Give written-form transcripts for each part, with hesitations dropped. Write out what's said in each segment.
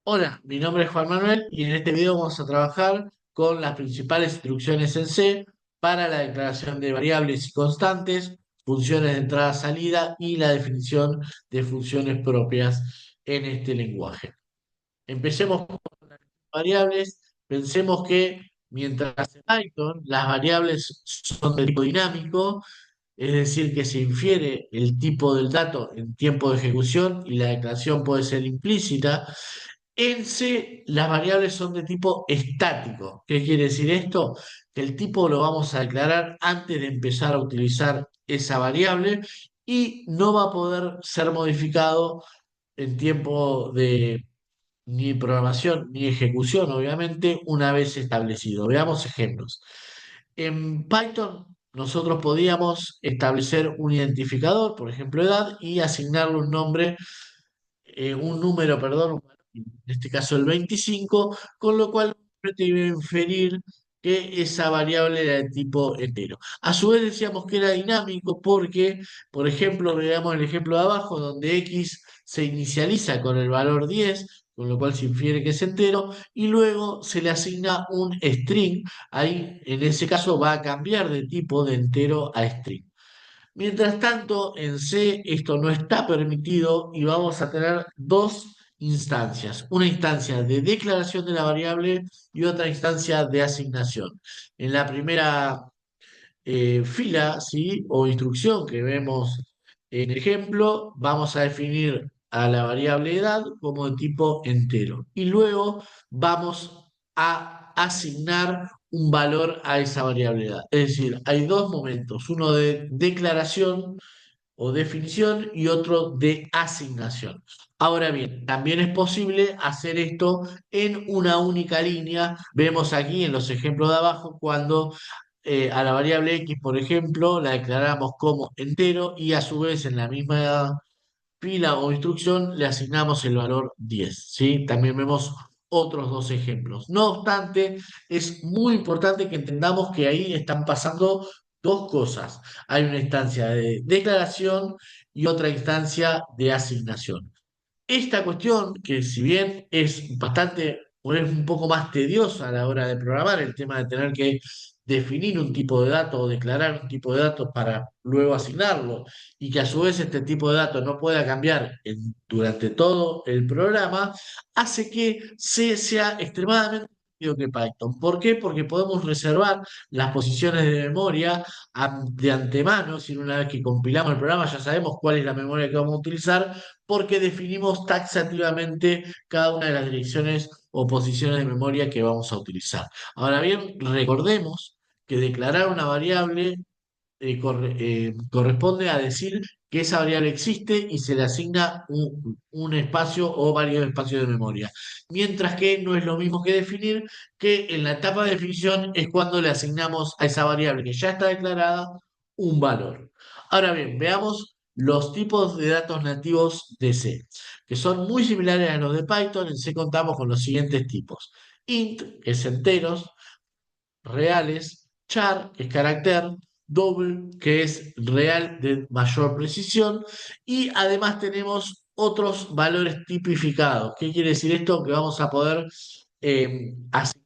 Hola, mi nombre es Juan Manuel y en este video vamos a trabajar con las principales instrucciones en C para la declaración de variables y constantes, funciones de entrada-salida y la definición de funciones propias en este lenguaje. Empecemos con variables. Pensemos que mientras en Python las variables son de tipo dinámico, es decir, que se infiere el tipo del dato en tiempo de ejecución y la declaración puede ser implícita. En C, las variables son de tipo estático. ¿Qué quiere decir esto? Que el tipo lo vamos a declarar antes de empezar a utilizar esa variable y no va a poder ser modificado en tiempo de ni programación ni ejecución, obviamente, una vez establecido. Veamos ejemplos. En Python nosotros podíamos establecer un identificador, por ejemplo, edad, y asignarle un nombre, un número, perdón, en este caso el 25, con lo cual te iba a inferir que esa variable era de tipo entero. A su vez decíamos que era dinámico porque, por ejemplo, veamos el ejemplo de abajo, donde x se inicializa con el valor 10, con lo cual se infiere que es entero, y luego se le asigna un string. Ahí, en ese caso, va a cambiar de tipo de entero a string. Mientras tanto, en C esto no está permitido y vamos a tener dos instancias, una instancia de declaración de la variable y otra instancia de asignación. En la primera fila, ¿sí? O instrucción que vemos en el ejemplo, vamos a definir a la variable edad como de tipo entero. Y luego vamos a asignar un valor a esa variable edad. Es decir, hay dos momentos, uno de declaración o definición y otro de asignación. Ahora bien, también es posible hacer esto en una única línea. Vemos aquí en los ejemplos de abajo cuando a la variable x, por ejemplo, la declaramos como entero y a su vez en la misma fila o instrucción le asignamos el valor 10, ¿sí? También vemos otros dos ejemplos. No obstante, es muy importante que entendamos que ahí están pasando dos cosas. Hay una instancia de declaración y otra instancia de asignación. Esta cuestión, que si bien es bastante, o es un poco más tediosa a la hora de programar, el tema de tener que definir un tipo de dato o declarar un tipo de datos para luego asignarlo, y que a su vez este tipo de datos no pueda cambiar durante todo el programa, hace que C sea extremadamente rápido que Python. ¿Por qué? Porque podemos reservar las posiciones de memoria de antemano, si una vez que compilamos el programa ya sabemos cuál es la memoria que vamos a utilizar porque definimos taxativamente cada una de las direcciones o posiciones de memoria que vamos a utilizar. Ahora bien, recordemos que declarar una variable corresponde a decir que esa variable existe y se le asigna un espacio o varios espacios de memoria. Mientras que no es lo mismo que definir, que en la etapa de definición es cuando le asignamos a esa variable que ya está declarada un valor. Ahora bien, veamos los tipos de datos nativos de C, que son muy similares a los de Python. En C contamos con los siguientes tipos: int, que es enteros, reales, char, que es carácter, double, que es real de mayor precisión, y además tenemos otros valores tipificados. ¿Qué quiere decir esto? Que vamos a poder asignar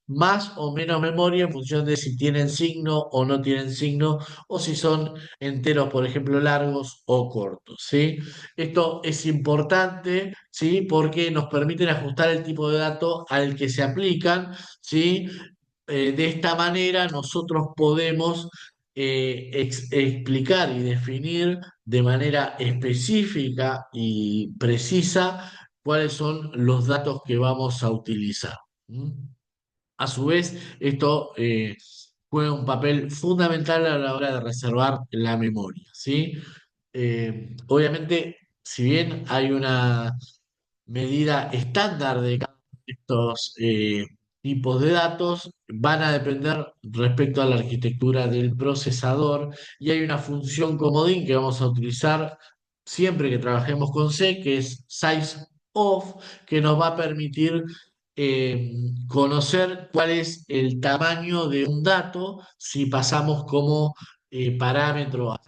más o menos memoria en función de si tienen signo o no tienen signo, o si son enteros, por ejemplo, largos o cortos, ¿sí? Esto es importante, ¿sí? Porque nos permiten ajustar el tipo de dato al que se aplican, ¿sí? De esta manera nosotros podemos explicar y definir de manera específica y precisa cuáles son los datos que vamos a utilizar. ¿Mm? A su vez, esto juega un papel fundamental a la hora de reservar la memoria, ¿sí? Obviamente, si bien hay una medida estándar de cada uno de estos tipos de datos, van a depender respecto a la arquitectura del procesador, y hay una función comodín que vamos a utilizar siempre que trabajemos con C, que es sizeOf, que nos va a permitir conocer cuál es el tamaño de un dato si pasamos como parámetro a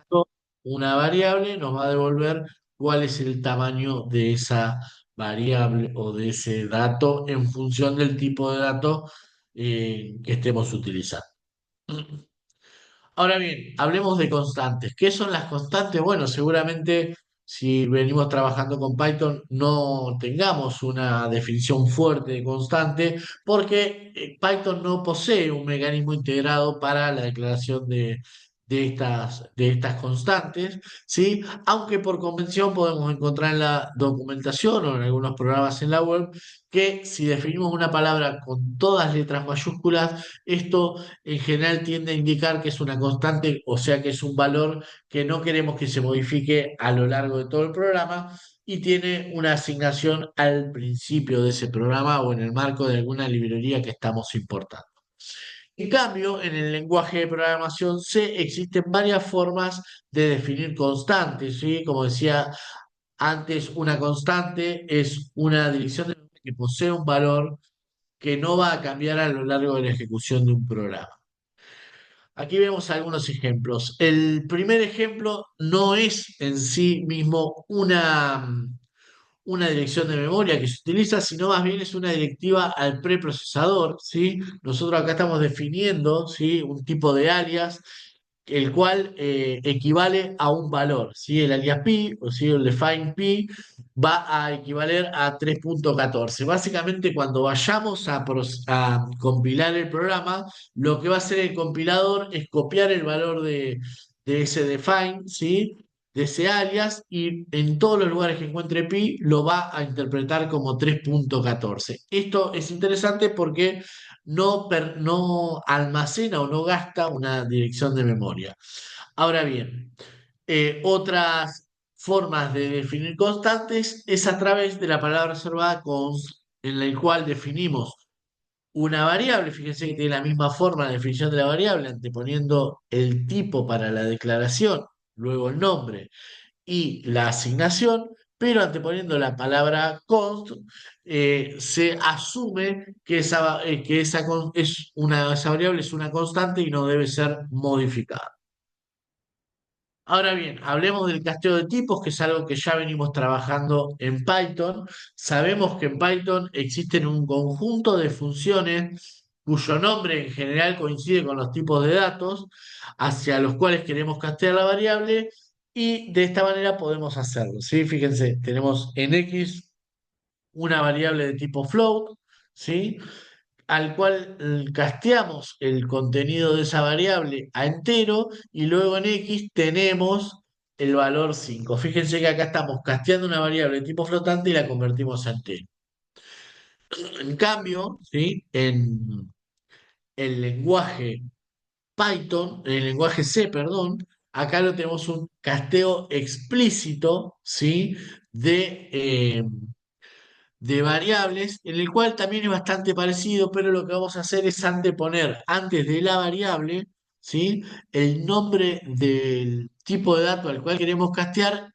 una variable, nos va a devolver cuál es el tamaño de esa variable o de ese dato en función del tipo de dato que estemos utilizando. Ahora bien, hablemos de constantes. ¿Qué son las constantes? Bueno, seguramente si venimos trabajando con Python no tengamos una definición fuerte de constante porque Python no posee un mecanismo integrado para la declaración de estas constantes, ¿sí? Aunque por convención podemos encontrar en la documentación o en algunos programas en la web que si definimos una palabra con todas letras mayúsculas, esto en general tiende a indicar que es una constante, o sea que es un valor que no queremos que se modifique a lo largo de todo el programa y tiene una asignación al principio de ese programa o en el marco de alguna librería que estamos importando. En cambio, en el lenguaje de programación C existen varias formas de definir constantes, ¿sí? Como decía antes, una constante es una dirección de memoria que posee un valor que no va a cambiar a lo largo de la ejecución de un programa. Aquí vemos algunos ejemplos. El primer ejemplo no es en sí mismo una dirección de memoria que se utiliza, sino más bien es una directiva al preprocesador, ¿sí? Nosotros acá estamos definiendo, ¿sí?, un tipo de alias, el cual equivale a un valor, ¿sí? El alias pi, o sí, el define pi, va a equivaler a 3.14. Básicamente, cuando vayamos a compilar el programa, lo que va a hacer el compilador es copiar el valor de ese define, ¿sí?, de ese alias, y en todos los lugares que encuentre pi lo va a interpretar como 3.14. Esto es interesante porque no almacena o no gasta una dirección de memoria. Ahora bien, otras formas de definir constantes es a través de la palabra reservada const, en la cual definimos una variable. Fíjense que tiene la misma forma de definición de la variable, anteponiendo el tipo para la declaración, luego el nombre y la asignación, pero anteponiendo la palabra const, se asume que esa variable es una constante y no debe ser modificada. Ahora bien, hablemos del casteo de tipos, que es algo que ya venimos trabajando en Python. Sabemos que en Python existen un conjunto de funciones cuyo nombre en general coincide con los tipos de datos hacia los cuales queremos castear la variable, y de esta manera podemos hacerlo, ¿sí? Fíjense, tenemos en X una variable de tipo float, ¿sí?, al cual casteamos el contenido de esa variable a entero, y luego en X tenemos el valor 5. Fíjense que acá estamos casteando una variable de tipo flotante y la convertimos a entero. En cambio, ¿sí?, en el lenguaje Python, en el lenguaje C, perdón, acá lo tenemos un casteo explícito, ¿sí?, de variables, en el cual también es bastante parecido, pero lo que vamos a hacer es anteponer antes de la variable, ¿sí?, el nombre del tipo de dato al cual queremos castear,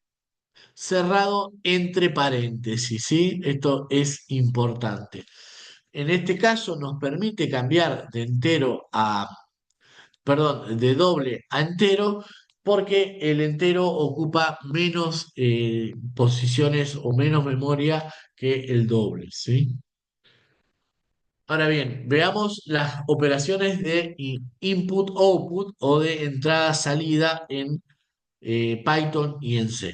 cerrado entre paréntesis, ¿sí? Esto es importante. En este caso nos permite cambiar de entero a, perdón, de doble a entero, porque el entero ocupa menos posiciones o menos memoria que el doble, ¿sí? Ahora bien, veamos las operaciones de input-output o de entrada-salida en Python y en C.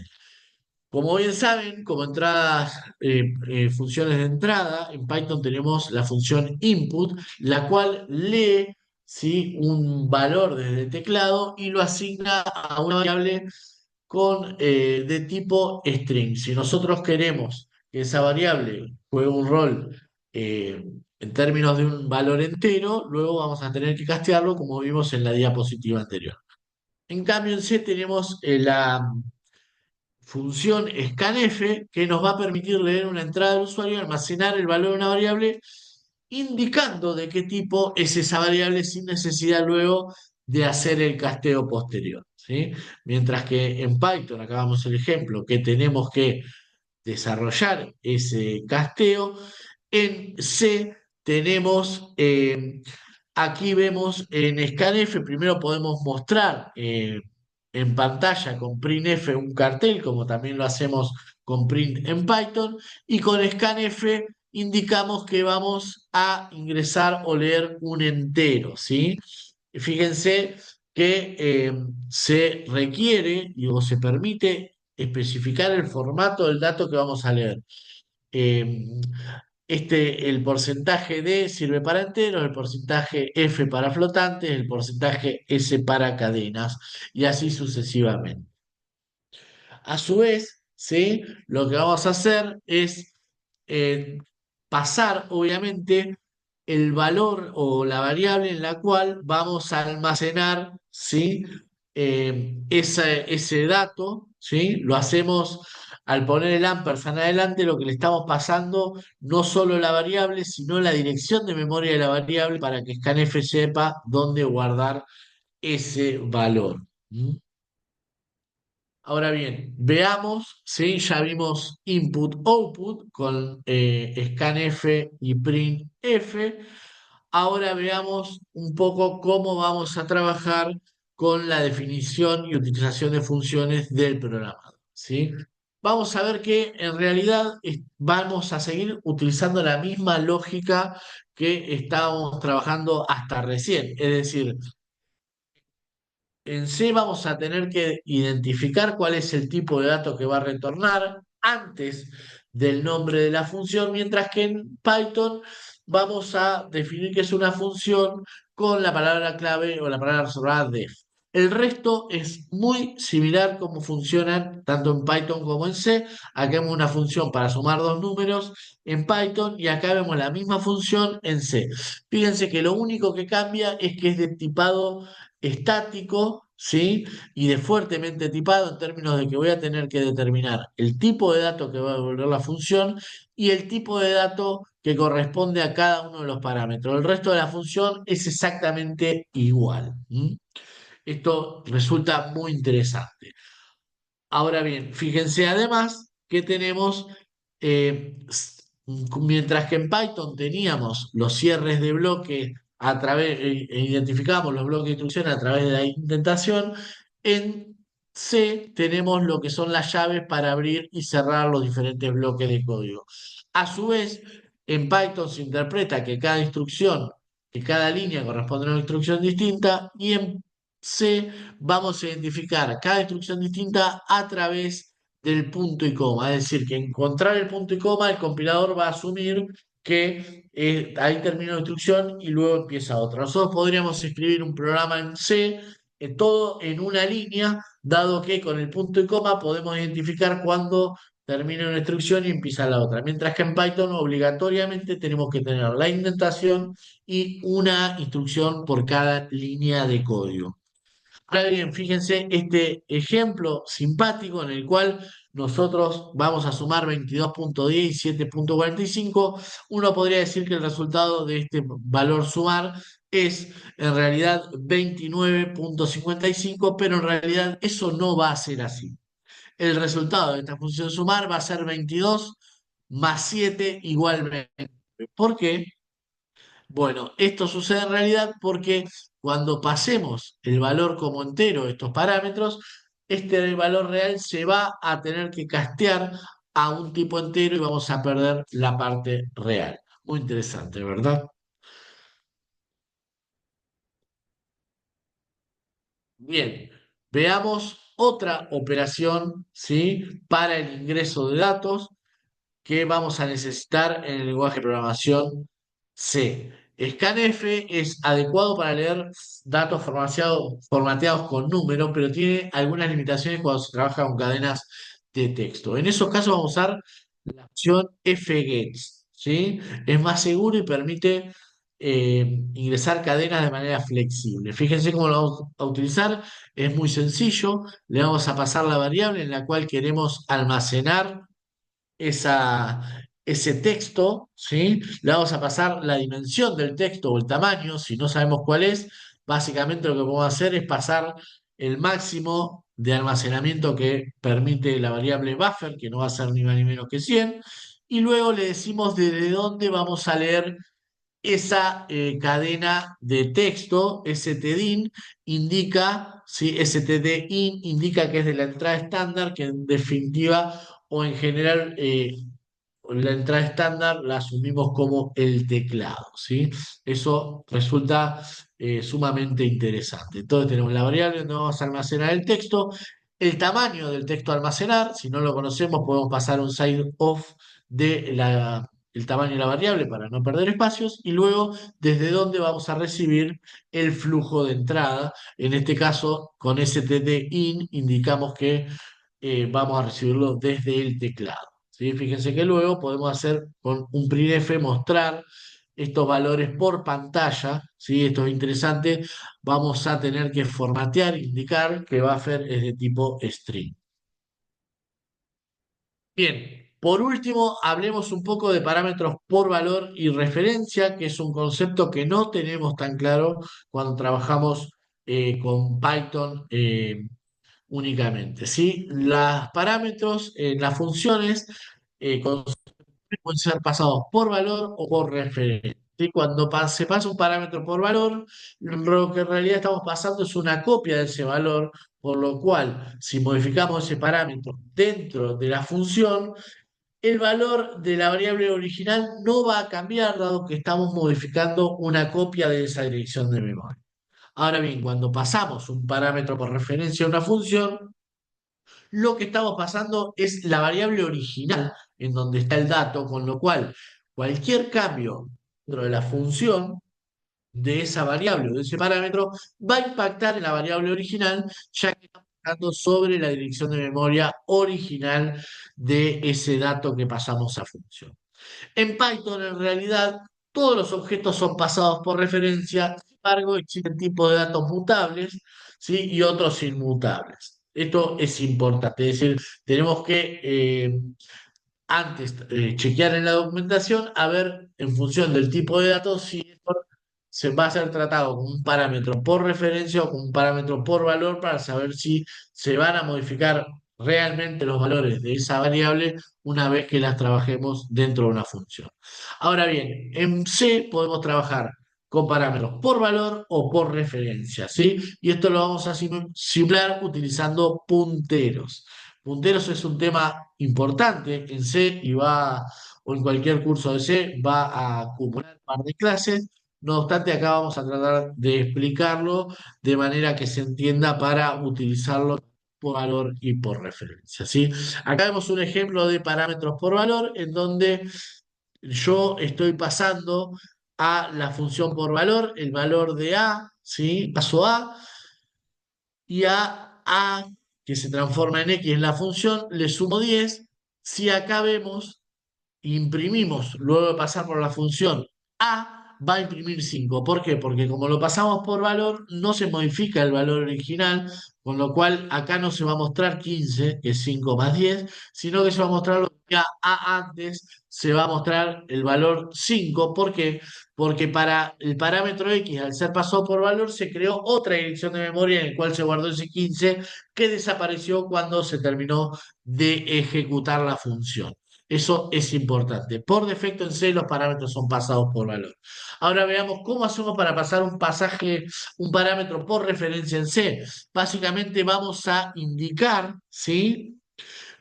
Como bien saben, como entradas, funciones de entrada, en Python tenemos la función input, la cual lee, ¿sí?, un valor desde el teclado y lo asigna a una variable de tipo string. Si nosotros queremos que esa variable juegue un rol eh, en términos de un valor entero, luego vamos a tener que castearlo como vimos en la diapositiva anterior. En cambio, en C tenemos la función scanf, que nos va a permitir leer una entrada del usuario y almacenar el valor de una variable, indicando de qué tipo es esa variable sin necesidad luego de hacer el casteo posterior, ¿sí? Mientras que en Python, acá vamos el ejemplo, que tenemos que desarrollar ese casteo, en C tenemos, aquí vemos en scanf, primero podemos mostrar en pantalla con printf un cartel, como también lo hacemos con print en Python, y con scanf indicamos que vamos a ingresar o leer un entero, ¿sí? Fíjense que se requiere o se permite especificar el formato del dato que vamos a leer. Eh, el porcentaje D sirve para enteros, el porcentaje F para flotantes, el porcentaje S para cadenas, y así sucesivamente. A su vez, ¿sí? Lo que vamos a hacer es eh, pasar, obviamente, el valor o la variable en la cual vamos a almacenar, ¿sí? Ese dato, ¿sí? Lo hacemos al poner el ampersand adelante, lo que le estamos pasando no solo la variable, sino la dirección de memoria de la variable para que scanf sepa dónde guardar ese valor. ¿Mm? Ahora bien, veamos, ¿sí? Ya vimos input-output con scanf y printf. Ahora veamos un poco cómo vamos a trabajar con la definición y utilización de funciones del programa, ¿sí? Vamos a ver que en realidad vamos a seguir utilizando la misma lógica que estábamos trabajando hasta recién. Es decir, en C vamos a tener que identificar cuál es el tipo de dato que va a retornar antes del nombre de la función, mientras que en Python vamos a definir que es una función con la palabra clave o la palabra reservada def. El resto es muy similar como funcionan tanto en Python como en C. Acá vemos una función para sumar dos números en Python y acá vemos la misma función en C. Fíjense que lo único que cambia es que es de tipado estático, ¿sí? Y de fuertemente tipado en términos de que voy a tener que determinar el tipo de dato que va a devolver la función y el tipo de dato que corresponde a cada uno de los parámetros. El resto de la función es exactamente igual. ¿M? Esto resulta muy interesante. Ahora bien, fíjense además que tenemos, mientras que en Python teníamos los cierres de bloque a través, identificamos los bloques de instrucción a través de la indentación, en C tenemos lo que son las llaves para abrir y cerrar los diferentes bloques de código. A su vez, en Python se interpreta que cada instrucción, que cada línea corresponde a una instrucción distinta, y en C vamos a identificar cada instrucción distinta a través del punto y coma. Es decir, que encontrar el punto y coma, el compilador va a asumir que ahí termina la instrucción y luego empieza otra. Nosotros podríamos escribir un programa en C, todo en una línea, dado que con el punto y coma podemos identificar cuándo termina una instrucción y empieza la otra. Mientras que en Python obligatoriamente tenemos que tener la indentación y una instrucción por cada línea de código. Ahora bien, fíjense este ejemplo simpático en el cual nosotros vamos a sumar 22.10 y 7.45. Uno podría decir que el resultado de este valor sumar es en realidad 29.55, pero en realidad eso no va a ser así. El resultado de esta función sumar va a ser 22 más 7 igual 20. ¿Por qué? Bueno, esto sucede en realidad porque cuando pasemos el valor como entero de estos parámetros, este valor real se va a tener que castear a un tipo entero y vamos a perder la parte real. Muy interesante, ¿verdad? Bien, veamos otra operación, ¿sí? Para el ingreso de datos que vamos a necesitar en el lenguaje de programación C. Scanf es adecuado para leer datos formateados con números, pero tiene algunas limitaciones cuando se trabaja con cadenas de texto. En esos casos vamos a usar la opción fgets, ¿sí? Es más seguro y permite ingresar cadenas de manera flexible. Fíjense cómo lo vamos a utilizar. Es muy sencillo. Le vamos a pasar la variable en la cual queremos almacenar ese texto, ¿sí? Le vamos a pasar la dimensión del texto o el tamaño, si no sabemos cuál es. Básicamente lo que podemos hacer es pasar el máximo de almacenamiento que permite la variable buffer, que no va a ser ni más ni menos que 100, y luego le decimos desde dónde vamos a leer esa cadena de texto, stdin, indica, ¿sí? stdin indica que es de la entrada estándar, que en definitiva o en general la entrada estándar la asumimos como el teclado, ¿sí? Eso resulta sumamente interesante. Entonces tenemos la variable donde vamos a almacenar el texto, el tamaño del texto a almacenar, si no lo conocemos podemos pasar un side off de el tamaño de la variable para no perder espacios y luego desde dónde vamos a recibir el flujo de entrada. En este caso, con stdin indicamos que vamos a recibirlo desde el teclado. ¿Sí? Fíjense que luego podemos hacer con un printf mostrar estos valores por pantalla. ¿Sí? Esto es interesante. Vamos a tener que formatear, indicar que buffer es de tipo string. Bien, por último, hablemos un poco de parámetros por valor y referencia, que es un concepto que no tenemos tan claro cuando trabajamos con Python únicamente. ¿Sí? Los parámetros, las funciones, pueden ser pasados por valor o por referencia. ¿Sí? Cuando se pasa un parámetro por valor, lo que en realidad estamos pasando es una copia de ese valor, por lo cual, si modificamos ese parámetro dentro de la función, el valor de la variable original no va a cambiar, dado que estamos modificando una copia de esa dirección de memoria. Ahora bien, cuando pasamos un parámetro por referencia a una función, lo que estamos pasando es la variable original en donde está el dato, con lo cual cualquier cambio dentro de la función de esa variable o de ese parámetro va a impactar en la variable original, ya que estamos hablando sobre la dirección de memoria original de ese dato que pasamos a función. En Python, en realidad, todos los objetos son pasados por referencia, sin embargo, existen tipos de datos mutables, ¿sí? Y otros inmutables. Esto es importante, es decir, tenemos que antes chequear en la documentación a ver en función del tipo de datos si esto se va a ser tratado como un parámetro por referencia o como un parámetro por valor para saber si se van a modificar realmente los valores de esa variable una vez que las trabajemos dentro de una función. Ahora bien, en C podemos trabajar con parámetros por valor o por referencia, ¿sí? Y esto lo vamos a simular utilizando punteros. Punteros es un tema importante en C y o en cualquier curso de C, va a acumular un par de clases. No obstante, acá vamos a tratar de explicarlo de manera que se entienda para utilizarlo por valor y por referencia, ¿sí? Acá vemos un ejemplo de parámetros por valor en donde yo estoy pasando a la función por valor, el valor de A, ¿sí? Paso A, y a, que se transforma en X en la función, le sumo 10. Si acá vemos, imprimimos, luego de pasar por la función A, va a imprimir 5. ¿Por qué? Porque como lo pasamos por valor, no se modifica el valor original, con lo cual acá no se va a mostrar 15, que es 5 más 10, sino que se va a mostrar lo que era A antes, se va a mostrar el valor 5. ¿Por qué? Porque para el parámetro X, al ser pasado por valor, se creó otra dirección de memoria en la cual se guardó ese 15, que desapareció cuando se terminó de ejecutar la función. Eso es importante. Por defecto en C los parámetros son pasados por valor. Ahora veamos cómo hacemos para pasar un parámetro por referencia en C. Básicamente vamos a indicar, ¿sí?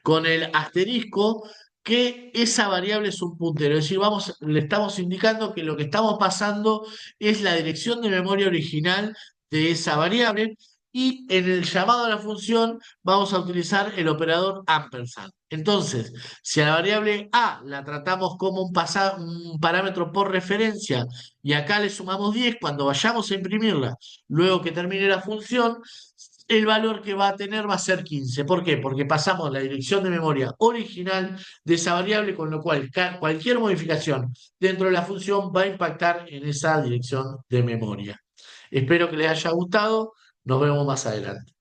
Con el asterisco que esa variable es un puntero. Es decir, le estamos indicando que lo que estamos pasando es la dirección de memoria original de esa variable y en el llamado a la función vamos a utilizar el operador ampersand. Entonces, si a la variable A la tratamos como un parámetro por referencia y acá le sumamos 10, cuando vayamos a imprimirla, luego que termine la función, el valor que va a tener va a ser 15. ¿Por qué? Porque pasamos la dirección de memoria original de esa variable, con lo cual cualquier modificación dentro de la función va a impactar en esa dirección de memoria. Espero que les haya gustado. Nos vemos más adelante.